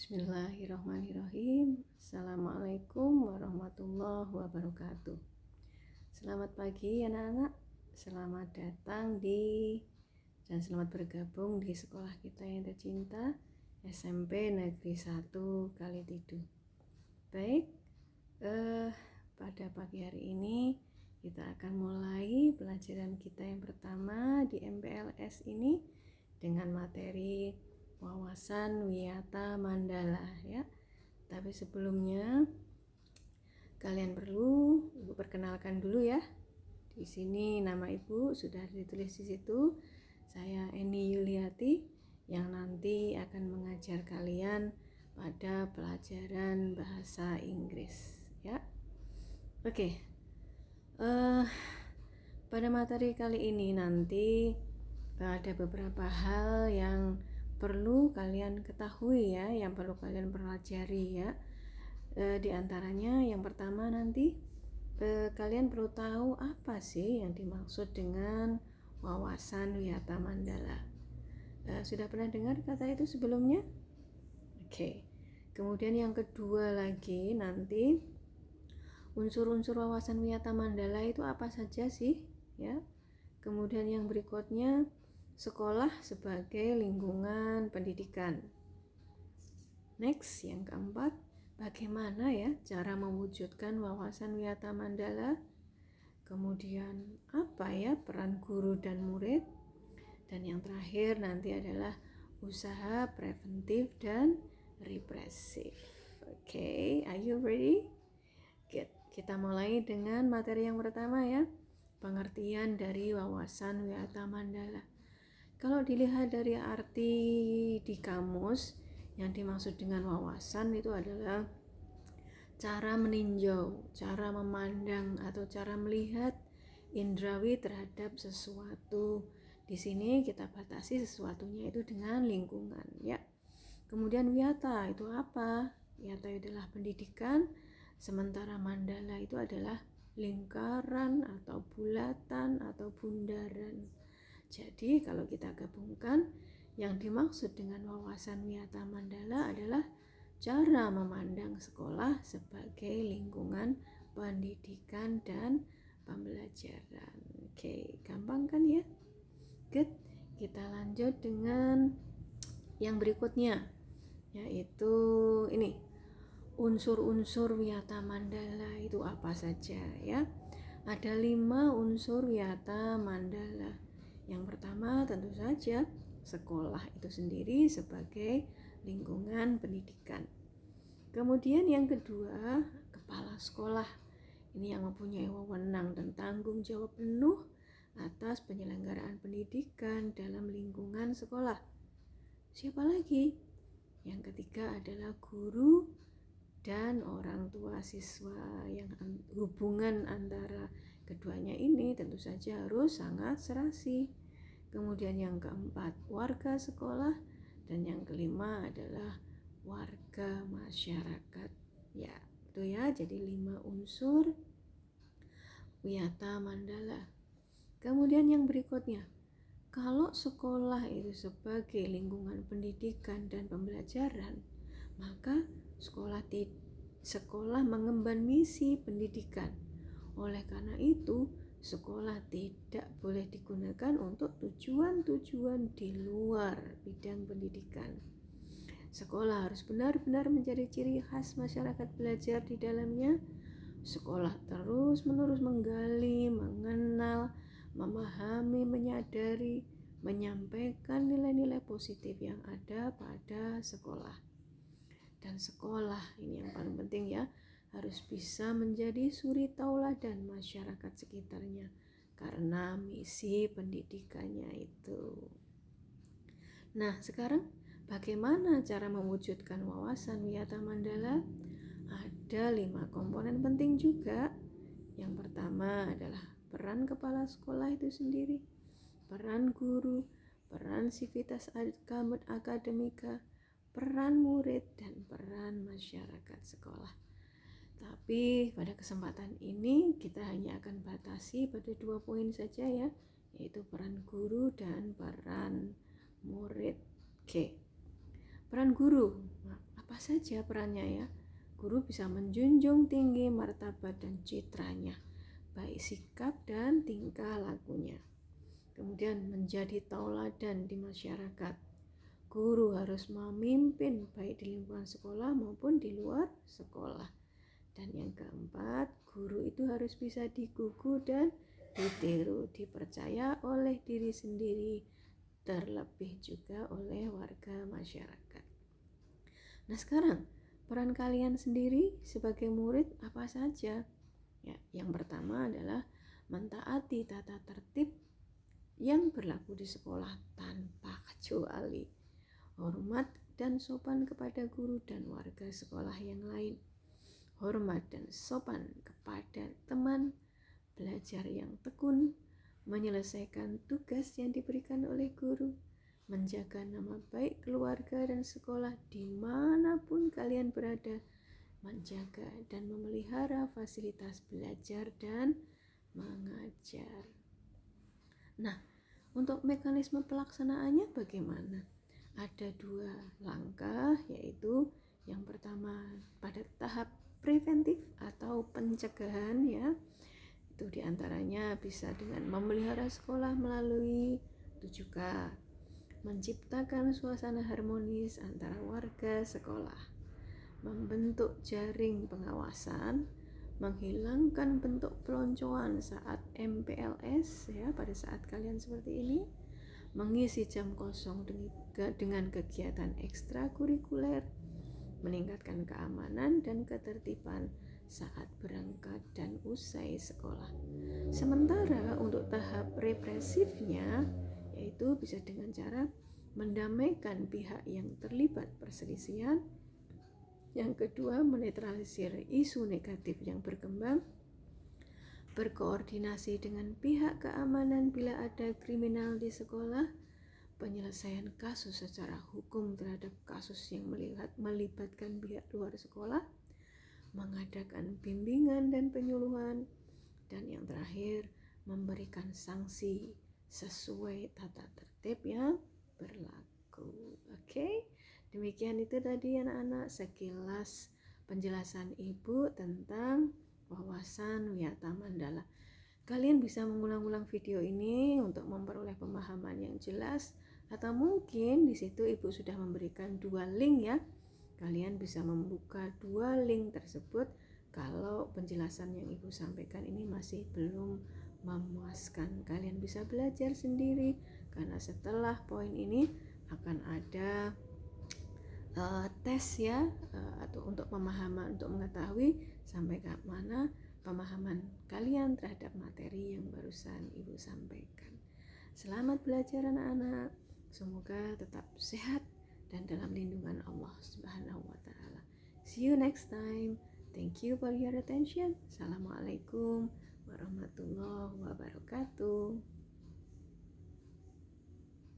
Bismillahirrahmanirrahim. Assalamualaikum warahmatullahi wabarakatuh. Selamat pagi anak-anak. Selamat datang dan selamat bergabung di sekolah kita yang tercinta, SMP Negeri 1 Kalitidung. Baik, pada pagi hari ini kita akan mulai pelajaran kita yang pertama di MPLS ini dengan materi wawasan wiyata mandala ya. Tapi sebelumnya kalian perlu Ibu perkenalkan dulu ya. Di sini nama Ibu sudah ditulis di situ. Saya Eni Yuliati yang nanti akan mengajar kalian pada pelajaran bahasa Inggris ya. Oke. Pada materi kali ini nanti ada beberapa hal yang perlu kalian ketahui ya, yang perlu kalian pelajari ya. Di antaranya yang pertama nanti kalian perlu tahu apa sih yang dimaksud dengan wawasan wiyata mandala. Sudah pernah dengar kata itu sebelumnya? Oke. Kemudian yang kedua lagi nanti unsur-unsur wawasan wiyata mandala itu apa saja sih ya. Kemudian yang berikutnya sekolah sebagai lingkungan pendidikan. Next, yang keempat, bagaimana ya cara mewujudkan wawasan wiyata mandala? Kemudian apa ya peran guru dan murid? Dan yang terakhir nanti adalah usaha preventif dan represif. Oke, are you ready? Good. Kita mulai dengan materi yang pertama ya, pengertian dari wawasan wiyata mandala. Kalau dilihat dari arti di kamus, yang dimaksud dengan wawasan itu adalah cara meninjau, cara memandang atau cara melihat indrawi terhadap sesuatu. Di sini kita batasi sesuatunya itu dengan lingkungan ya. Kemudian wiyata itu apa? Wiyata adalah pendidikan, sementara mandala itu adalah lingkaran atau bulatan atau bundaran. Jadi kalau kita gabungkan, yang dimaksud dengan wawasan wiyata mandala adalah cara memandang sekolah sebagai lingkungan pendidikan dan pembelajaran. Oke, gampang kan ya? Good. Kita lanjut dengan yang berikutnya, yaitu ini. Unsur-unsur wiyata mandala itu apa saja ya? Ada 5 unsur wiyata mandala. Yang pertama tentu saja sekolah itu sendiri sebagai lingkungan pendidikan. Kemudian yang kedua, kepala sekolah. Ini yang mempunyai wewenang dan tanggung jawab penuh atas penyelenggaraan pendidikan dalam lingkungan sekolah. Siapa lagi? Yang ketiga adalah guru dan orang tua siswa. Yang hubungan antara keduanya ini tentu saja harus sangat serasi. Kemudian yang keempat, warga sekolah, dan yang kelima adalah warga masyarakat. Ya, itu ya. Jadi 5 unsur wiyata mandala. Kemudian yang berikutnya, kalau sekolah itu sebagai lingkungan pendidikan dan pembelajaran, maka sekolah mengemban misi pendidikan. Oleh karena itu, sekolah tidak boleh digunakan untuk tujuan-tujuan di luar bidang pendidikan. Sekolah harus benar-benar menjadi ciri khas masyarakat belajar di dalamnya. Sekolah terus-menerus menggali, mengenal, memahami, menyadari, menyampaikan nilai-nilai positif yang ada pada sekolah. Dan sekolah ini yang paling penting ya, harus bisa menjadi suri tauladan masyarakat sekitarnya karena misi pendidikannya itu. Nah, sekarang bagaimana cara mewujudkan wawasan wiyata mandala? Ada 5 komponen penting juga. Yang pertama adalah peran kepala sekolah itu sendiri, peran guru, peran sivitas akademika, peran murid, dan peran masyarakat sekolah. Tapi pada kesempatan ini kita hanya akan batasi pada 2 poin saja ya, yaitu peran guru dan peran murid. Oke. Peran guru. Nah, apa saja perannya ya. Guru bisa menjunjung tinggi martabat dan citranya, baik sikap dan tingkah lakunya. Kemudian menjadi tauladan di masyarakat. Guru harus memimpin baik di lingkungan sekolah maupun di luar sekolah. Dan yang keempat, guru itu harus bisa digugu dan ditiru, dipercaya oleh diri sendiri, terlebih juga oleh warga masyarakat. Nah sekarang, peran kalian sendiri sebagai murid apa saja? Ya, yang pertama adalah mentaati tata tertib yang berlaku di sekolah tanpa kecuali, hormat dan sopan kepada guru dan warga sekolah yang lain, hormat dan sopan kepada teman belajar yang tekun, menyelesaikan tugas yang diberikan oleh guru, menjaga nama baik keluarga dan sekolah dimanapun kalian berada, menjaga dan memelihara fasilitas belajar dan mengajar. Nah, untuk mekanisme pelaksanaannya bagaimana? Ada 2 langkah, yaitu yang pertama pada tahap preventif atau pencegahan ya. Itu diantaranya bisa dengan memelihara sekolah melalui 7K, menciptakan suasana harmonis antara warga sekolah, membentuk jaring pengawasan, menghilangkan bentuk peloncoan saat MPLS ya, pada saat kalian seperti ini, mengisi jam kosong dengan kegiatan ekstrakurikuler, meningkatkan keamanan dan ketertiban saat berangkat dan usai sekolah. Sementara untuk tahap represifnya, yaitu bisa dengan cara mendamaikan pihak yang terlibat perselisihan. Yang kedua, menetralisir isu negatif yang berkembang, berkoordinasi dengan pihak keamanan bila ada kriminal di sekolah, penyelesaian kasus secara hukum terhadap kasus yang melibatkan pihak luar sekolah, mengadakan bimbingan dan penyuluhan, dan yang terakhir, memberikan sanksi sesuai tata tertib yang berlaku. Oke? Demikian itu tadi anak-anak sekilas penjelasan Ibu tentang wawasan Wiyata Mandala. Kalian bisa mengulang-ulang video ini untuk memperoleh pemahaman yang jelas, atau mungkin di situ Ibu sudah memberikan 2 link ya. Kalian bisa membuka 2 link tersebut kalau penjelasan yang Ibu sampaikan ini masih belum memuaskan. Kalian bisa belajar sendiri karena setelah poin ini akan ada tes ya, atau untuk pemahaman, untuk mengetahui sampai ke mana pemahaman kalian terhadap materi yang barusan Ibu sampaikan. Selamat belajar anak-anak, semoga tetap sehat dan dalam lindungan Allah Subhanahu wa Ta'ala. See you next time. Thank you for your attention. Assalamualaikum warahmatullahi wabarakatuh.